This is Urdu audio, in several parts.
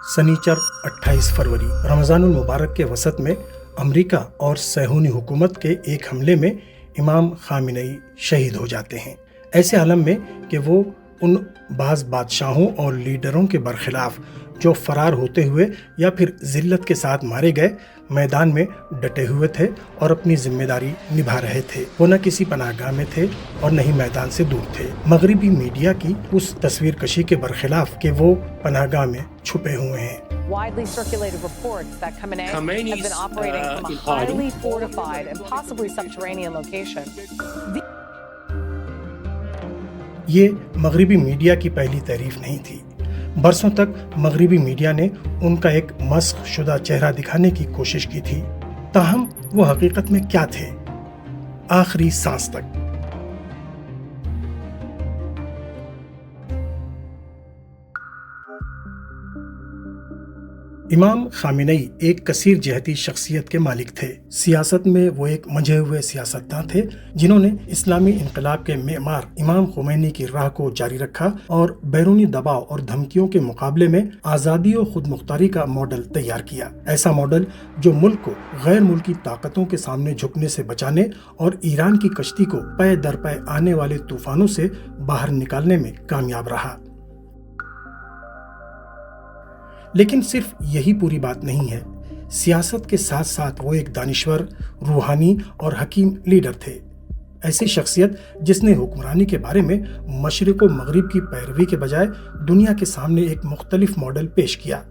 سنیچر 28 فروری رمضان المبارک کے وسط میں امریکہ اور صہیونی حکومت کے ایک حملے میں امام خامنئی شہید ہو جاتے ہیں، ایسے عالم میں کہ وہ ان بعض بادشاہوں اور لیڈروں کے برخلاف جو فرار ہوتے ہوئے یا پھر ذلت کے ساتھ مارے گئے میدان میں ڈٹے ہوئے تھے اور اپنی ذمہ داری نبھا رہے تھے۔ وہ نہ کسی پناہ گاہ میں تھے اور نہ ہی میدان سے دور تھے، مغربی میڈیا کی اس تصویر کشی کے برخلاف کہ وہ پناہ گاہ میں چھپے ہوئے ہیں۔ Widely circulated reports that Khamenei has been operating from a highly fortified and possibly subterranean location. یہ مغربی میڈیا کی پہلی تعریف نہیں تھی۔ برسوں تک مغربی میڈیا نے ان کا ایک مسخ شدہ چہرہ دکھانے کی کوشش کی تھی، تاہم وہ حقیقت میں کیا تھے؟ آخری سانس تک۔ امام خامنئی ایک کثیر جہتی شخصیت کے مالک تھے۔ سیاست میں وہ ایک منجھے ہوئے سیاستداں تھے جنہوں نے اسلامی انقلاب کے معمار امام خمینی کی راہ کو جاری رکھا اور بیرونی دباؤ اور دھمکیوں کے مقابلے میں آزادی و خود مختاری کا ماڈل تیار کیا، ایسا ماڈل جو ملک کو غیر ملکی طاقتوں کے سامنے جھکنے سے بچانے اور ایران کی کشتی کو پے در پے آنے والے طوفانوں سے باہر نکالنے میں کامیاب رہا۔ لیکن صرف یہی پوری بات نہیں ہے، سیاست کے ساتھ ساتھ وہ ایک دانشور، روحانی اور حکیم لیڈر تھے، ایسی شخصیت جس نے حکمرانی کے بارے میں مشرق و مغرب کی پیروی کے بجائے دنیا کے سامنے ایک مختلف ماڈل پیش کیا۔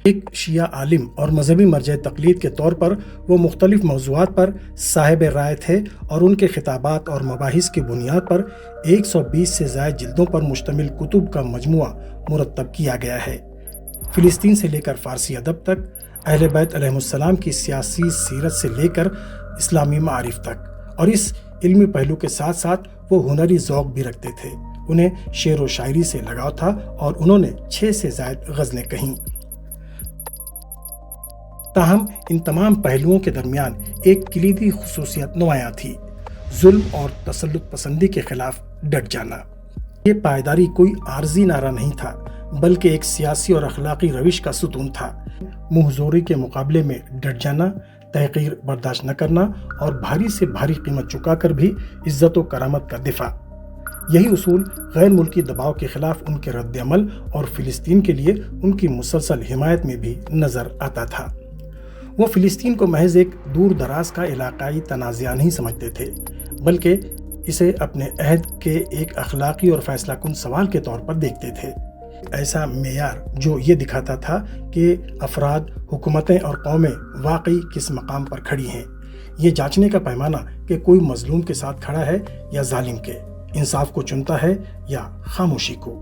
ایک شیعہ عالم اور مذہبی مرجع تقلید کے طور پر وہ مختلف موضوعات پر صاحب رائے تھے اور ان کے خطابات اور مباحث کی بنیاد پر 120 سے زائد جلدوں پر مشتمل کتب کا مجموعہ مرتب کیا گیا ہے۔ فلسطین سے لے کر فارسی ادب تک، اہل بیت علیہ السلام کی سیاسی سیرت سے لے کر اسلامی معارف تک، اور اس علمی پہلو کے ساتھ ساتھ وہ ہنری ذوق بھی رکھتے تھے۔ انہیں شعر و شاعری سے لگاؤ تھا اور انہوں نے 6 سے زائد غزلیں کہیں۔ تاہم ان تمام پہلوؤں کے درمیان ایک کلیدی خصوصیت نمایاں تھی: ظلم اور تسلط پسندی کے خلاف ڈٹ جانا۔ یہ پائیداری کوئی عارضی نعرہ نہیں تھا، بلکہ ایک سیاسی اور اخلاقی روش کا ستون تھا۔ منہ زوری کے مقابلے میں ڈٹ جانا، تحقیر برداشت نہ کرنا اور بھاری سے بھاری قیمت چکا کر بھی عزت و کرامت کا دفاع، یہی اصول غیر ملکی دباؤ کے خلاف ان کے رد عمل اور فلسطین کے لیے ان کی مسلسل حمایت میں بھی نظر آتا تھا۔ وہ فلسطین کو محض ایک دور دراز کا علاقائی تنازعہ نہیں سمجھتے تھے، بلکہ اسے اپنے عہد کے ایک اخلاقی اور فیصلہ کن سوال کے طور پر دیکھتے تھے، ایسا معیار جو یہ دکھاتا تھا کہ افراد، حکومتیں اور قومیں واقعی کس مقام پر کھڑی ہیں، یہ جانچنے کا پیمانہ کہ کوئی مظلوم کے ساتھ کھڑا ہے یا ظالم کے، انصاف کو چنتا ہے یا خاموشی کو۔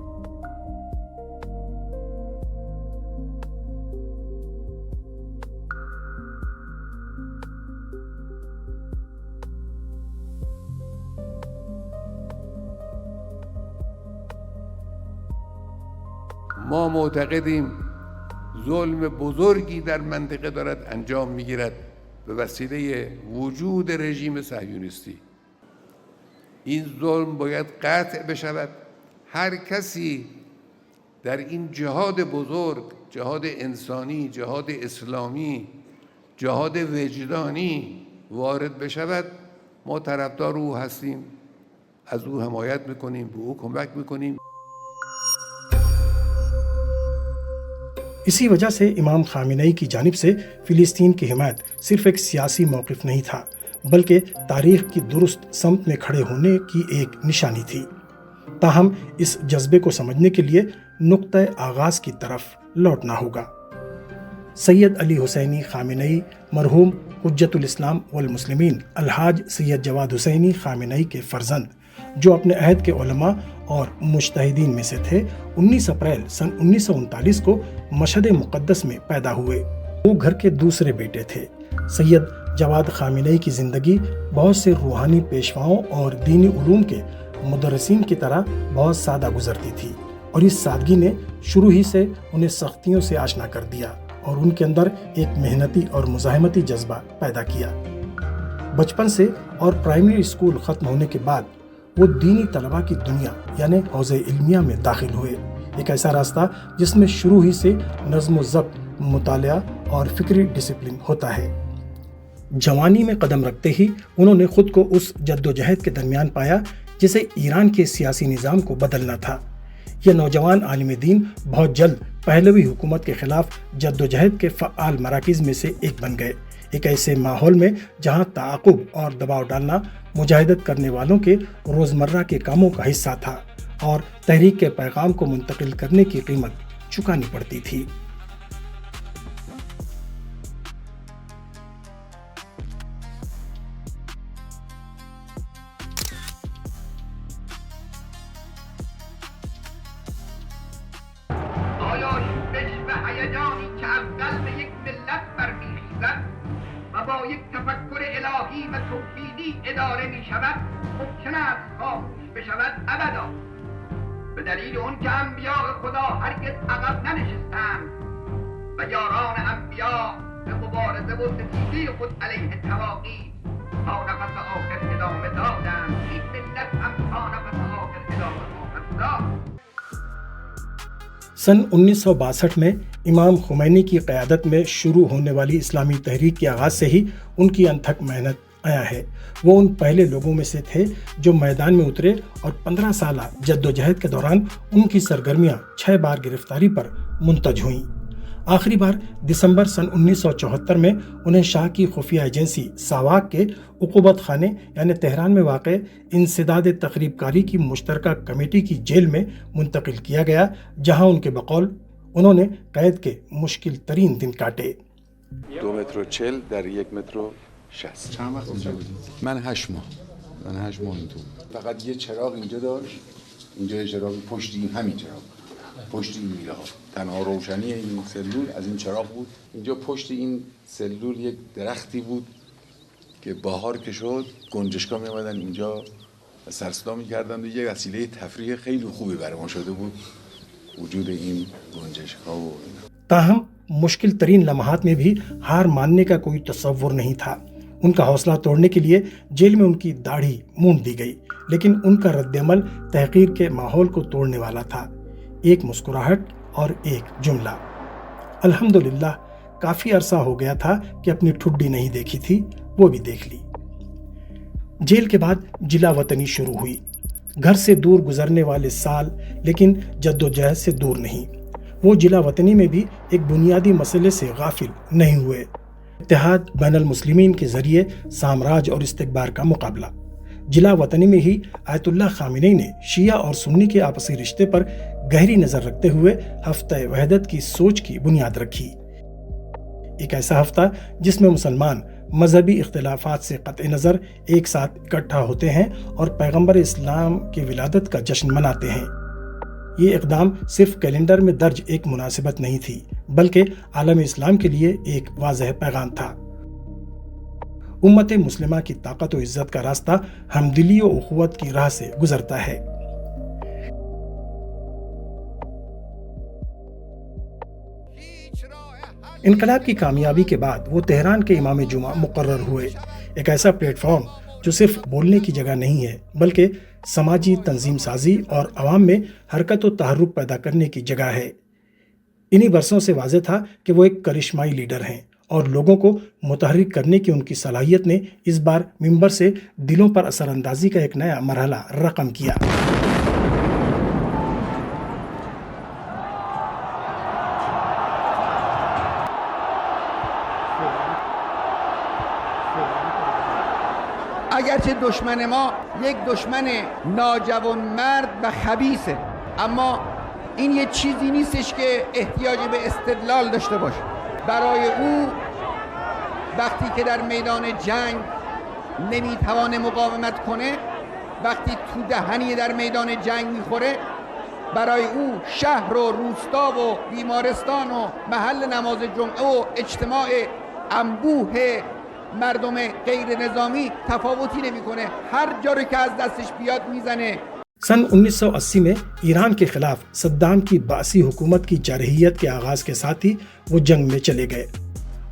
ما معتقدیم ظلم بزرگی در منطقه دارد انجام میگیرد به وسیله وجود رژیم صهیونیستی. این ظلم باید قطع بشود. هر کسی در این جهاد بزرگ، جهاد انسانی، جهاد اسلامی، جهاد وجدانی وارد بشود، ما طرفدار او هستیم، از او حمایت میکنیم، به او کمک میکنیم. اسی وجہ سے امام خامنئی کی جانب سے فلسطین کی حمایت صرف ایک سیاسی موقف نہیں تھا، بلکہ تاریخ کی درست سمت میں کھڑے ہونے کی ایک نشانی تھی۔ تاہم اس جذبے کو سمجھنے کے لیے نقطہ آغاز کی طرف لوٹنا ہوگا۔ سید علی حسینی خامنئی مرحوم حجت الاسلام والمسلمین الحاج سید جواد حسینی خامنئی کے فرزند، جو اپنے عہد کے علماء اور مجتہدین میں سے تھے، 19 اپریل سن 1939 کو مشہد مقدس میں پیدا ہوئے۔ وہ گھر کے دوسرے بیٹے تھے۔ سید جواد خامنئی کی زندگی بہت سے روحانی پیشواؤں اور دینی علوم کے مدرسین کی طرح بہت سادہ گزرتی تھی، اور اس سادگی نے شروع ہی سے انہیں سختیوں سے آشنا کر دیا اور ان کے اندر ایک محنتی اور مزاحمتی جذبہ پیدا کیا۔ بچپن سے اور پرائمری اسکول ختم ہونے کے بعد وہ دینی طلباء کی دنیا یعنی حوزہ علمیہ میں داخل ہوئے۔ ایک ایسا راستہ جس میں شروع ہی سے نظم و ضبط، مطالعہ اور فکری ڈسپلن ہوتا ہے۔ جوانی میں قدم رکھتے ہی انہوں نے خود کو اس جد و جہد کے درمیان پایا جسے ایران کے سیاسی نظام کو بدلنا تھا۔ یہ نوجوان عالم دین بہت جلد پہلوی حکومت کے خلاف جد و جہد کے فعال مراکز میں سے ایک بن گئے، ایک ایسے ماحول میں جہاں تعاقب اور دباؤ ڈالنا مجاہدت کرنے والوں کے روزمرہ کے کاموں کا حصہ تھا اور تحریک کے پیغام کو منتقل کرنے کی قیمت چکانی پڑتی تھی۔ یک تفکر الهی و توحیدی اداره می شود ممکن است خاموش بشود ابدا، به دلیل اون که انبیاء خدا هرگز عقب ننشستند و یاران انبیاء به مبارزه و ستیزه خود علیه تواغیت تا نفس آخر ادامه دادند. این ملت هم تا نفس آخر ادامه خواهد داد. سن 1962 میں امام خمینی کی قیادت میں شروع ہونے والی اسلامی تحریک کے آغاز سے ہی ان کی انتھک محنت آیا ہے۔ وہ ان پہلے لوگوں میں سے تھے جو میدان میں اترے اور 15 سالہ جد و جہد کے دوران ان کی سرگرمیاں 6 بار گرفتاری پر منتج ہوئیں۔ آخری بار دسمبر سن 1974 میں انہیں شاہ کی خفیہ ایجنسی ساواک کے عقوبت خانے یعنی تہران میں واقع انسداد تخریب کاری کی مشترکہ کمیٹی کی جیل میں منتقل کیا گیا، جہاں ان کے بقول انہوں نے قید کے مشکل ترین دن کاٹے۔ 2 متر و 40 در 1 متر و 60. چند وقت اینجا بودی؟ من 8 ماه اینجا. فقط یه چراغ اینجا داشت، اینجا یه چراغ، پشت این همین چراغ، پشت این میله ها، تنها روشنی این سلول از این چراغ بود. اینجا پشت این سلول یک درختی بود که بهار که شد گنجشکا می اومدن اینجا سر صدا می‌کردن و یه وسیله تفریح خیلی خوبی برای ما شده بود وجود این گنجشکا و اینا۔ تاہم مشکل ترین لمحات میں بھی ہار ماننے کا کوئی تصور نہیں تھا۔ ان کا حوصلہ توڑنے کے لیے جیل میں ان کی داڑھی مونڈ دی گئی، لیکن ان کا رد عمل تحقیر کے ماحول کو توڑنے والا تھا۔ ایک مسکراہٹ اور ایک جملہ۔ الحمدللہ کافی عرصہ ہو گیا تھا کہ اپنی ٹھڈی نہیں دیکھی تھی، وہ بھی دیکھ لی۔ جیل کے بعد جلا وطنی شروع ہوئی۔ گھر سے دور گزرنے والے سال، لیکن جد و جہد سے دور نہیں۔ وہ جلا وطنی میں بھی ایک بنیادی مسئلے سے غافل نہیں ہوئے۔ اتحاد بین المسلمین کے ذریعے سامراج اور استکبار کا مقابلہ۔ جلا وطنی میں ہی آیت اللہ خامنئی نے شیعہ اور سنی کے آپسی رشتے پر گہری نظر رکھتے ہوئے ہفتہ وحدت کی سوچ کی بنیاد رکھی۔ ایک ایسا ہفتہ جس میں مسلمان مذہبی اختلافات سے قطع نظر ایک ساتھ اکٹھا ہوتے ہیں اور پیغمبر اسلام کی ولادت کا جشن مناتے ہیں۔ یہ اقدام صرف کیلنڈر میں درج ایک مناسبت نہیں تھی، بلکہ عالم اسلام کے لیے ایک واضح پیغام تھا۔ امت مسلمہ کی طاقت و عزت کا راستہ ہمدلی و اخوت کی راہ سے گزرتا ہے۔ انقلاب کی کامیابی کے بعد وہ تہران کے امام جمعہ مقرر ہوئے، ایک ایسا پلیٹ فارم جو صرف بولنے کی جگہ نہیں ہے بلکہ سماجی تنظیم سازی اور عوام میں حرکت و تحرک پیدا کرنے کی جگہ ہے۔ انہی برسوں سے واضح تھا کہ وہ ایک کرشمائی لیڈر ہیں اور لوگوں کو متحرک کرنے کی ان کی صلاحیت نے اس بار منبر سے دلوں پر اثر اندازی کا ایک نیا مرحلہ رقم کیا۔ اگرچه دشمن ما یک دشمن ناجوانمرد و خبیثه، اما این یه چیزی نیستش که احتیاج به استدلال داشته باشه. برای او وقتی که در میدان جنگ نمیتوانه مقاومت کنه، وقتی تو دهنی در میدان جنگ میخوره، برای او شهر و روستا و بیمارستان و محل نماز جمعه و اجتماع انبوه مردم غیر نظامی تفاوتی نمیکنه، هر جا رو که از دستش بیاد میزنه۔ سن 1980 میں ایران کے خلاف صدام کی بعثی حکومت کی جارحیت کے آغاز کے ساتھ ہی وہ جنگ میں چلے گئے۔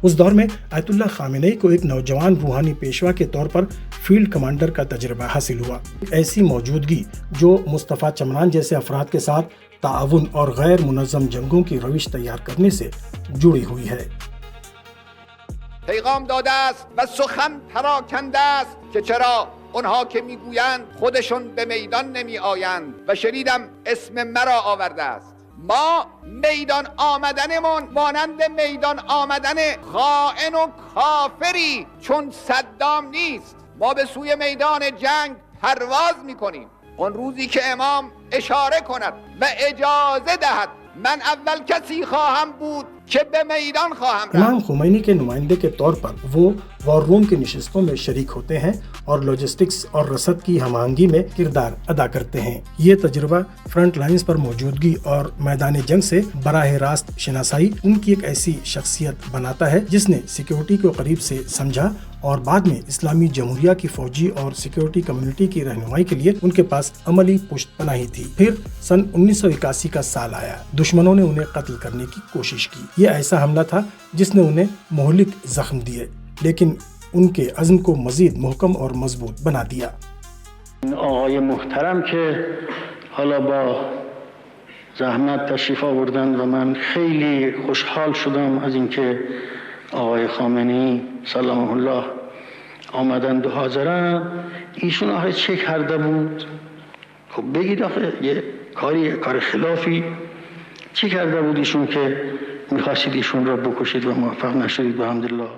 اس دور میں آیت اللہ خامنئی کو ایک نوجوان روحانی پیشوا کے طور پر فیلڈ کمانڈر کا تجربہ حاصل ہوا۔ ایسی موجودگی جو مصطفیٰ چمران جیسے افراد کے ساتھ تعاون اور غیر منظم جنگوں کی روش تیار کرنے سے جڑی ہوئی ہے۔ پیغام داده است و سخن پراکنده است که چرا اونها که میگویند خودشون به میدان نمی آیند و شنیدم اسم مرا آورده است. ما میدان آمدنمون مانند میدان آمدن خائن و کافری چون صدام نیست. ما به سوی میدان جنگ پرواز میکنیم. اون روزی که امام اشاره کند و اجازه دهد من اول کسی خواهم بود کہ بے میدان خواہم رہا۔ امام خمینی کے نمائندے کے طور پر وہ وار روم کی نشستوں میں شریک ہوتے ہیں اور لاجسٹکس اور رسد کی ہم آہنگی میں کردار ادا کرتے ہیں۔ یہ تجربہ فرنٹ لائنز پر موجودگی اور میدان جنگ سے براہ راست شناسائی ان کی ایک ایسی شخصیت بناتا ہے جس نے سیکیورٹی کو قریب سے سمجھا اور بعد میں اسلامی جمہوریہ کی فوجی اور سیکیورٹی کمیونٹی کی رہنمائی کے لیے ان کے پاس عملی پشت پناہی تھی۔ پھر سن 1981 کا سال آیا، دشمنوں نے انہیں قتل کرنے کی کوشش کی۔ یہ ایسا حملہ تھا جس نے انہیں مہلک زخم دیے لیکن ان کے عزم کو مزید محکم اور مضبوط بنا دیا۔ آقای محترم که حالا با زحمت تشریف آوردن و من خیلی خوشحال شدم از اینکه آقای خامنه‌ای سلام الله آمدند و حاضرن. ایشون آخه چه کرده بود؟ خب بگید آخه یه کار خلافی چی کرده بود ایشون که میخواستید ایشون را بکشید و موفق نشدید بحمدالله؟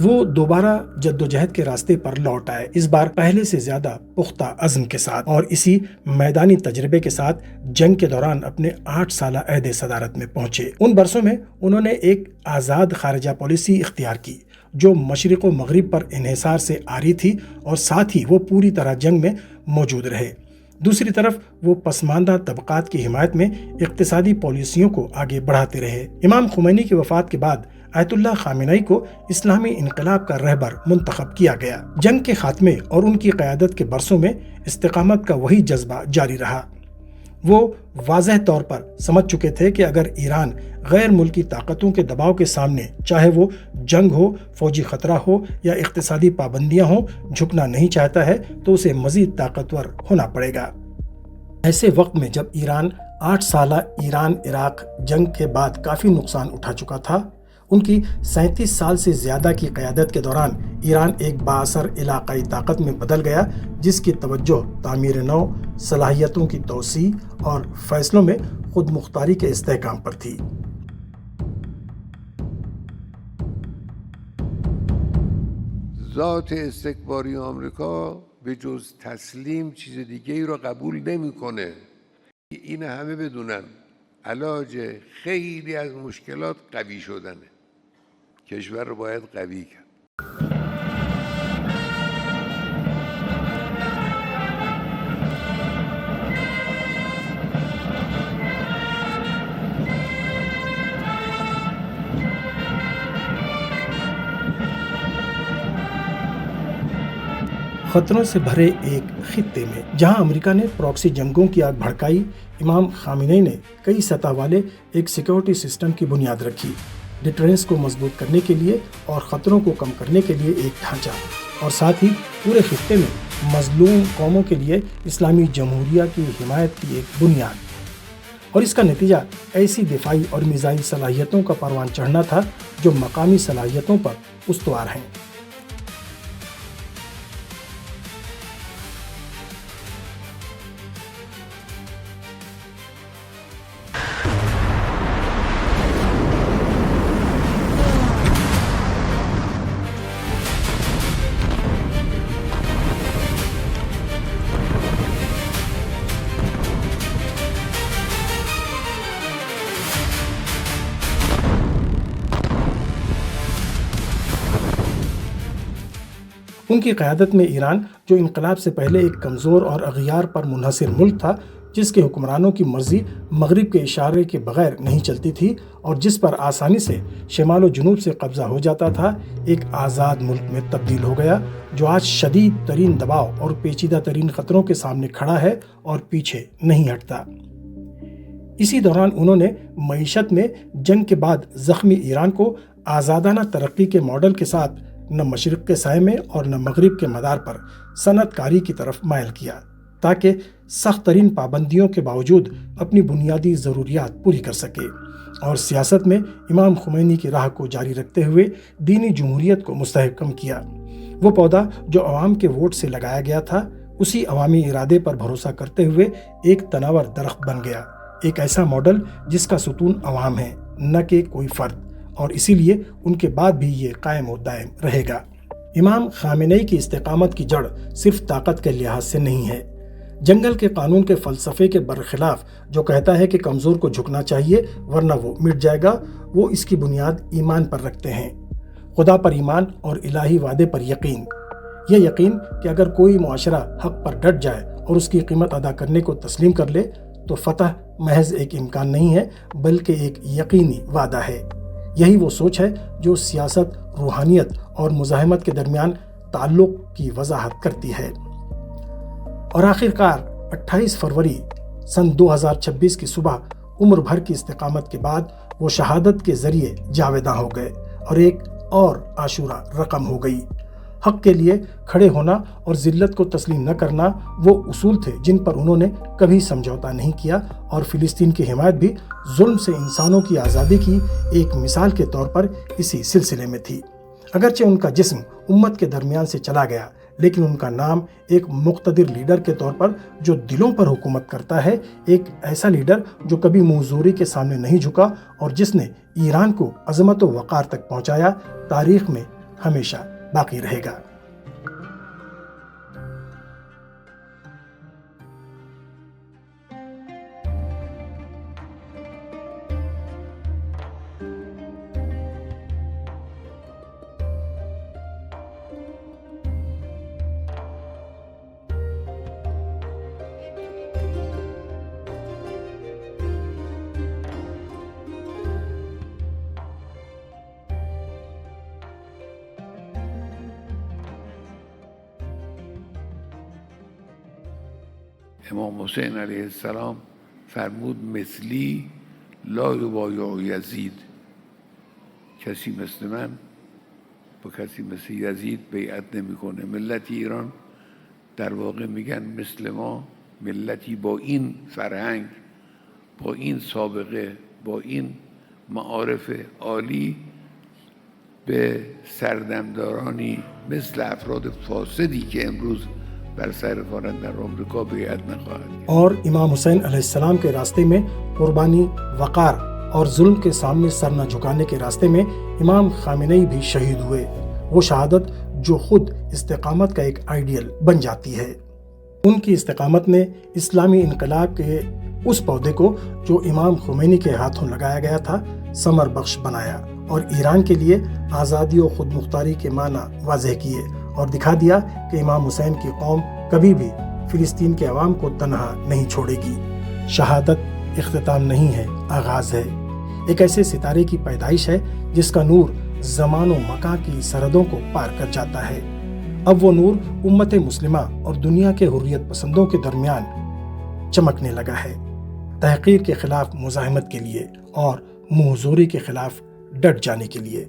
وہ دوبارہ جدوجہد کے راستے پر لوٹ آئے، اس بار پہلے سے زیادہ پختہ عزم کے ساتھ اور اسی میدانی تجربے کے ساتھ جنگ کے دوران اپنے 8 سالہ عہد صدارت میں پہنچے۔ ان برسوں میں انہوں نے ایک آزاد خارجہ پالیسی اختیار کی جو مشرق و مغرب پر انحصار سے آری تھی اور ساتھ ہی وہ پوری طرح جنگ میں موجود رہے۔ دوسری طرف وہ پسماندہ طبقات کی حمایت میں اقتصادی پالیسیوں کو آگے بڑھاتے رہے۔ امام خمینی کی وفات کے بعد آیت اللہ خامنہئی کو اسلامی انقلاب کا رہبر منتخب کیا گیا۔ جنگ کے خاتمے اور ان کی قیادت کے برسوں میں استقامت کا وہی جذبہ جاری رہا۔ وہ واضح طور پر سمجھ چکے تھے کہ اگر ایران غیر ملکی طاقتوں کے دباؤ کے سامنے چاہے وہ جنگ ہو، فوجی خطرہ ہو یا اقتصادی پابندیاں ہوں، جھکنا نہیں چاہتا ہے تو اسے مزید طاقتور ہونا پڑے گا۔ ایسے وقت میں جب ایران 8 سالہ ایران عراق جنگ کے بعد کافی نقصان اٹھا چکا تھا، ان کی 37 سال سے زیادہ کی قیادت کے دوران ایران ایک بااثر علاقائی طاقت میں بدل گیا جس کی توجہ تعمیر نو، صلاحیتوں کی توسیع اور فیصلوں میں خود مختاری کے استحکام پر تھی۔ ذات استکباری آمریکا به جز تسلیم چیز دیگه ای را قبول نمیکنه. این همه بدونن علاج خیلی از مشکلات قوی شدنه. کشور رو باید قوی کرد. خطروں سے بھرے ایک خطے میں جہاں امریکہ نے پراکسی جنگوں کی آگ بھڑکائی، امام خامنہئی نے کئی سطح والے ایک سیکیورٹی سسٹم کی بنیاد رکھی، ڈیٹرنس کو مضبوط کرنے کے لیے اور خطروں کو کم کرنے کے لیے ایک ڈھانچہ، اور ساتھ ہی پورے خطے میں مظلوم قوموں کے لیے اسلامی جمہوریہ کی حمایت کی ایک بنیاد۔ اور اس کا نتیجہ ایسی دفاعی اور میزائل صلاحیتوں کا پروان چڑھنا تھا جو مقامی صلاحیتوں پر استوار ہیں۔ ان کی قیادت میں ایران، جو انقلاب سے پہلے ایک کمزور اور اغیار پر منحصر ملک تھا، جس کے حکمرانوں کی مرضی مغرب کے اشارے کے بغیر نہیں چلتی تھی اور جس پر آسانی سے شمال و جنوب سے قبضہ ہو جاتا تھا، ایک آزاد ملک میں تبدیل ہو گیا جو آج شدید ترین دباؤ اور پیچیدہ ترین خطروں کے سامنے کھڑا ہے اور پیچھے نہیں ہٹتا۔ اسی دوران انہوں نے معیشت میں جنگ کے بعد زخمی ایران کو آزادانہ ترقی کے ماڈل کے ساتھ نہ مشرق کے سائے میں اور نہ مغرب کے مدار پر صنعت کاری کی طرف مائل کیا۔ تاکہ سخت ترین پابندیوں کے باوجود اپنی بنیادی ضروریات پوری کر سکے، اور سیاست میں امام خمینی کی راہ کو جاری رکھتے ہوئے دینی جمہوریت کو مستحکم کیا۔ وہ پودا جو عوام کے ووٹ سے لگایا گیا تھا، اسی عوامی ارادے پر بھروسہ کرتے ہوئے ایک تناور درخت بن گیا، ایک ایسا ماڈل جس کا ستون عوام ہے، نہ کہ کوئی فرد، اور اسی لیے ان کے بعد بھی یہ قائم و دائم رہے گا۔ امام خامنئی کی استقامت کی جڑ صرف طاقت کے لحاظ سے نہیں ہے۔ جنگل کے قانون کے فلسفے کے برخلاف جو کہتا ہے کہ کمزور کو جھکنا چاہیے ورنہ وہ مٹ جائے گا، وہ اس کی بنیاد ایمان پر رکھتے ہیں، خدا پر ایمان اور الہی وعدے پر یقین۔ یہ یقین کہ اگر کوئی معاشرہ حق پر ڈٹ جائے اور اس کی قیمت ادا کرنے کو تسلیم کر لے تو فتح محض ایک امکان نہیں ہے بلکہ ایک یقینی وعدہ ہے۔ یہی وہ سوچ ہے جو سیاست، روحانیت اور مزاحمت کے درمیان تعلق کی وضاحت کرتی ہے۔ اور آخر کار 28 فروری سن 2026 کی صبح عمر بھر کی استقامت کے بعد وہ شہادت کے ذریعے جاویداں ہو گئے اور ایک اور عاشورہ رقم ہو گئی۔ حق کے لیے کھڑے ہونا اور ذلت کو تسلیم نہ کرنا وہ اصول تھے جن پر انہوں نے کبھی سمجھوتا نہیں کیا، اور فلسطین کی حمایت بھی ظلم سے انسانوں کی آزادی کی ایک مثال کے طور پر اسی سلسلے میں تھی۔ اگرچہ ان کا جسم امت کے درمیان سے چلا گیا، لیکن ان کا نام ایک مقتدر لیڈر کے طور پر جو دلوں پر حکومت کرتا ہے، ایک ایسا لیڈر جو کبھی منہ زوری کے سامنے نہیں جھکا اور جس نے ایران کو عظمت و وقار تک پہنچایا، تاریخ میں ہمیشہ باقی رہے گا۔ امام حسین علیه السلام فرمود مثلی لا یبایع یزید، کسی مثل من با کسی مثل یزید بیعت نمیکنه. ملت ایران در واقع میگن مثل ما، ملتی با این فرهنگ، با این سابقه، با این معارف عالی به سردمدارانی مثل افراد فاسدی که امروز بر سر فارند در آمریکا بیعت نخواهد کرد۔ اور امام حسین علیہ السلام کے راستے میں قربانی، وقار اور ظلم کے سامنے سر نہ جھکانے کے راستے میں امام خامنئی بھی شہید ہوئے، وہ شہادت جو خود استقامت کا ایک آئیڈیل بن جاتی ہے۔ ان کی استقامت نے اسلامی انقلاب کے اس پودے کو جو امام خمینی کے ہاتھوں لگایا گیا تھا ثمر بخش بنایا، اور ایران کے لیے آزادی و خود مختاری کے معنی واضح کیے، اور دکھا دیا کہ امام حسین کی قوم کبھی بھی فلسطین کے عوام کو تنہا نہیں چھوڑے گی۔ شہادت اختتام نہیں ہے، آغاز ہے، ایک ایسے ستارے کی پیدائش ہے جس کا نور زمان و مکان کی سرحدوں کو پار کر جاتا ہے۔ اب وہ نور امت مسلمہ اور دنیا کے حریت پسندوں کے درمیان چمکنے لگا ہے، تحقیر کے خلاف مزاحمت کے لیے اور منہ زوری کے خلاف ڈٹ جانے کے لیے۔